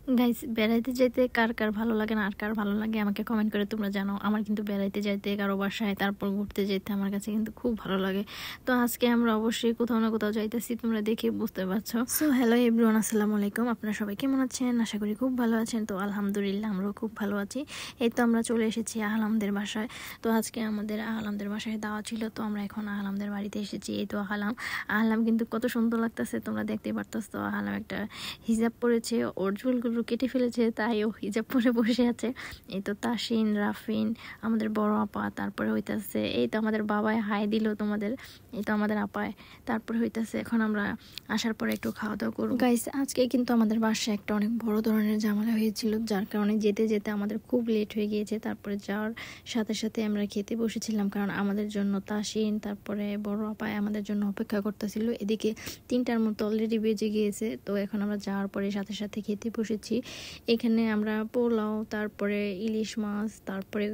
Guys বেড়াইতে যেতে কার কার ভালো লাগে না আর কার ভালো লাগে আমাকে কমেন্ট করে তোমরা জানাও। আমার কিন্তু বেড়াইতে যেতে কারো বাসায় তারপর ঘুরতে যেতে আমার কাছে কিন্তু খুব ভালো লাগে। তো আজকে আমরা অবশ্যই কোথাও না কোথাও যাইতেছি, তোমরা দেখে বুঝতে পারছো। সো হ্যালো এভরিওয়ান, আসসালামু আলাইকুম। আপনারা সবাই কেমন আছেন? আশা করি খুব ভালো আছেন। তো আলহামদুলিল্লাহ আমরাও খুব ভালো আছি। এই তো আমরা চলে এসেছি আহলামদের বাসায়। তো আজকে আমাদের আহলামদের বাসায় দাওয়া ছিল, তো আমরা এখন আহলামদের বাড়িতে এসেছি। এই তো আহলাম কিন্তু কত সুন্দর লাগতেছে, তোমরা দেখতে পারতেছো। তো আহলাম একটা হিজাব পরেছে, ওর চুলগুলো কেটে ফেলেছে, তাই ও হিজাব পরে বসে আছে। এই তো তাসিন, রাফিন, আমাদের বড় আপা, তারপরে হইতাছে এই তো আমাদের বাবাই হাই দিল তোমাদের, এই তো আমাদের আপায়, তারপরে হইতাছে এখন আমরা আসার পরে একটু খাওয়া দাওয়া করবো। গাইস আজকে কিন্তু আমাদের বাসায় একটা অনেক বড় ধরনের ঝামেলা হয়েছিল, যার কারণে যেতে যেতে আমাদের খুব লেট হয়ে গিয়েছে। তারপরে যাওয়ার সাথে সাথে আমরা খেতে বসেছিলাম, কারণ আমাদের জন্য তাসিন তারপরে বড় আপায় আমাদের জন্য অপেক্ষা করতেছিল। এদিকে 3টার মতো অলরেডি বেজে গিয়েছে। তো এখন আমরা যাওয়ার পরে সাথে সাথে খেতে বসেছি। এখানে আমরা পোলাও, তারপরে ইলিশ মাছ, তারপরে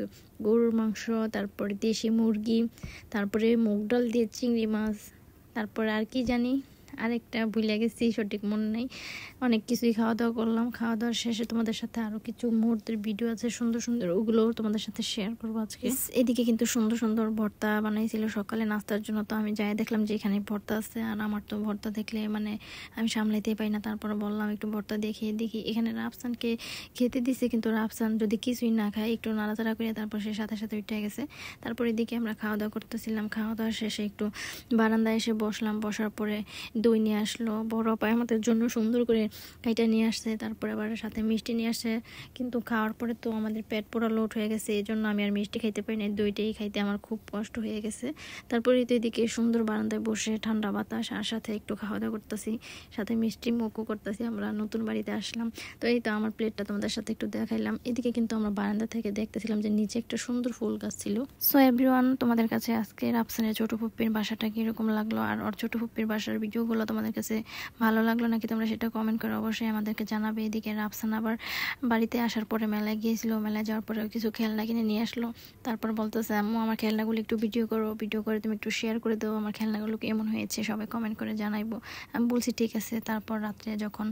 গরুর মাংস, তারপরে দেশি মুরগি, তারপরে মুগ ডাল দিয়ে চিংড়ি মাছ, তারপরে আর কি জানি আরেকটা ভুলে গেছি, সঠিক মনে নেই। অনেক কিছুই খাওয়া দাওয়া করলাম। খাওয়া দাওয়ার শেষে তোমাদের সাথে আরও কিছু মুহূর্তের ভিডিও আছে সুন্দর সুন্দর, ওগুলো তোমাদের সাথে শেয়ার করবো আজকে। এদিকে কিন্তু সুন্দর সুন্দর ভর্তা বানাইছিল সকালে নাস্তার জন্য। তো আমি যাই দেখলাম যে এখানে ভর্তা আছে, আর আমার তো ভর্তা দেখলে মানে আমি সামলাইতেই পাই না। তারপরে বললাম একটু ভর্তা দেখি। এখানে রাফসানকে খেতে দিছে, কিন্তু রাফসান যদি কিছুই না খায়, একটু নাড়াচাড়া করে তারপর সে সাথে সাথে উঠে গেছে। তারপর এদিকে আমরা খাওয়া দাওয়া করতেছিলাম। খাওয়া দাওয়ার শেষে একটু বারান্দায় এসে বসলাম। বসার পরে দই নিয়ে আসলো বড় পায়ে আমাদের জন্য, সুন্দর করে কাইটা নিয়ে আসছে। তারপরে আবার সাথে মিষ্টি নিয়ে আসছে, কিন্তু খাওয়ার পরে তো আমাদের পেট পুরো লোড হয়ে গেছে, এই জন্য আমি আর মিষ্টি খাইতে পারি না, দইটাই খাইতে আমার খুব কষ্ট হয়ে গেছে। তারপরে তো এদিকে সুন্দর বারান্দায় বসে ঠান্ডা বাতাস আর সাথে একটু খাওয়া দাওয়া করতেছি, সাথে মিষ্টি মুখও করতেছি। আমরা নতুন বাড়িতে আসলাম, তো এই তো আমার প্লেটটা তোমাদের সাথে একটু দেখাইলাম। এদিকে কিন্তু আমরা বারান্দা থেকে দেখতেছিলাম যে নিচে একটা সুন্দর ফুল গাছ ছিল। সো এভরিওয়ান, তোমাদের কাছে আজকে রাফসানের ছোট ফুপ্পির বাসাটা কিরকম লাগলো, আর ওর ছোট ফুপ্পির বাসার ভিডিওগুলো তোমাদের কাছে ভালো লাগলো নাকি তোমরা সেটা কমেন্ট করে অবশ্যই আমাদেরকে জানাবে। এদিকে রাফসান আবার বাড়িতে আসার পরে মেলায় গিয়েছিল, মেলায় যাওয়ার পরে কিছু খেলনা কিনে নিয়ে আসলো। তারপর বলতেছে আম্মু আমার খেলনাগুলো একটু ভিডিও করো, ভিডিও করে তুমি একটু শেয়ার করে দাও, আমার খেলনাগুলো কেমন হয়েছে সবাই কমেন্ট করে জানাইবো। আমি বলছি ঠিক আছে। তারপর রাত্রে যখন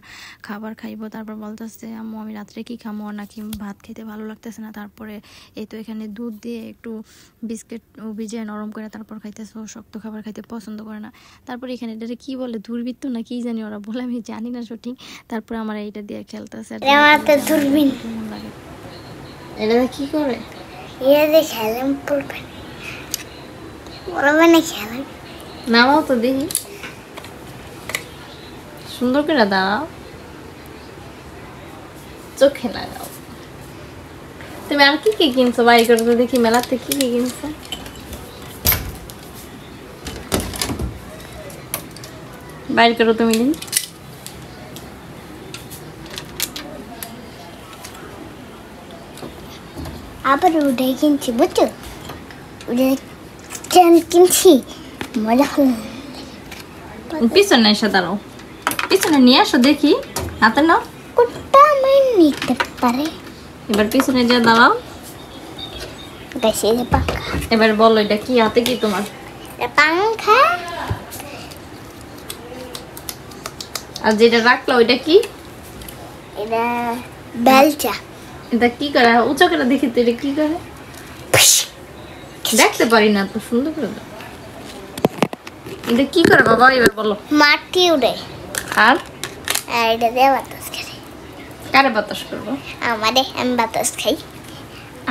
খাবার খাইবো, তারপর বলতেছে আম্মু আমি রাত্রে কি খামো, নাকি ভাত খেতে ভালো লাগতেছে না। তারপরে এই তো এখানে দুধ দিয়ে একটু বিস্কিট ভিজিয়ে নরম করে তারপর খাইতেছে, শক্ত খাবার খাইতে পছন্দ করে না। তারপরে এখানে এটা কি বলে, দুর্বৃত্ত না কি জানি ওরা বলে, আমি জানি না সঠিক। তারপরে আমার এইটা দিয়ে খেলতেছে। এটা কি করে নামাও তো দেখি, সুন্দর করে দাঁড়াও, চোখে লাগাও। তুমি আর কি কি কিনছো বাড়ি করে তো দেখি, মেলাতে কি কি কিনছো? বাইর করো তুমি দিন। আবার ওটাই কিনছি, বুঝছো, ওটাই কিনছি, মজা হলো। পিছনে এসে দাঁড়াও, পিছনে নিয়ে আসো দেখি, হাতে নাও। কোনটা আমি নিতে পারে? এবার পিছনে যা দাঁড়াও। বেশি পাঙ্খা। এবার বলো এটা কি, হাতে কি তোমার? পাঙ্খা। আর যেটা রাখলো ওইটা কি? এটা বেলচা। এটা কি করে উঁচা করে দেখি তো, এটা কি করে দেখতে পারি না তো, সুন্দর করে দাও। এটা কি করে বাবা এবার বলো? মাটি উড়ে। আর এটা দিয়ে বাতাস খাই। কারে বাতাস করবো? আমারে, আমি বাতাস খাই।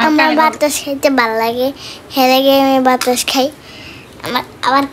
আমার বাতাস খাইতে ভালো লাগে, হেরে গিয়ে আমি বাতাস খাই। আমার আবার